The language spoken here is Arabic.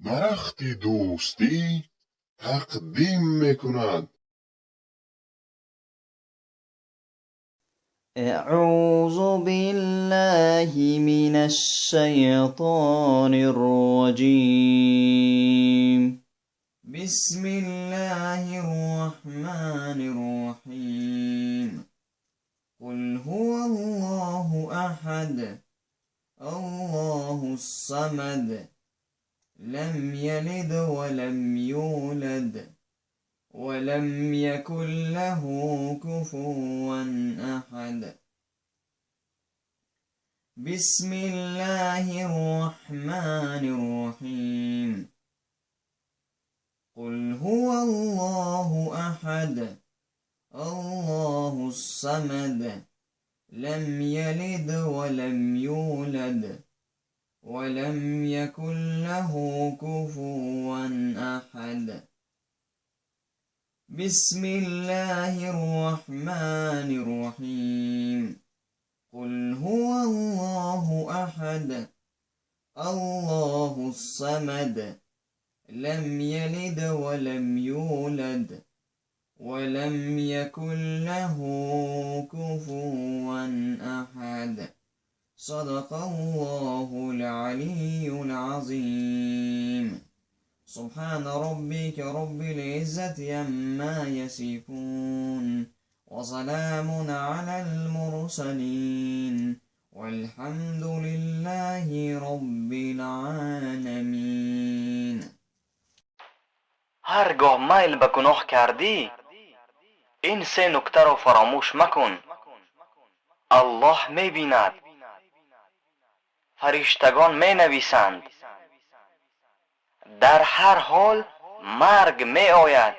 درخت دوستی تقدیم میکند. أعوذ بالله من الشيطان الرجيم. بسم الله الرحمن الرحيم. قل هو الله أحد الله الصمد لم يلد ولم يولد ولم يكن له كفوا أحد. بسم الله الرحمن الرحيم. قل هو الله أحد الله الصمد لم يلد ولم يولد ولم يكن له كفوا أحد. بسم الله الرحمن الرحيم. قل هو الله أحد الله الصمد لم يلد ولم يولد ولم يكن له كفوا أحد. صدق الله العلي العظيم. سبحان ربك رب العزة عما يصفون وسلام على المرسلين والحمد لله رب العالمين. هرگاه میل به گناه کردی این سه نکته رو فراموش مکن. الله میبیند، فرشتگان مینویسند، در هر حال مرگ می آید.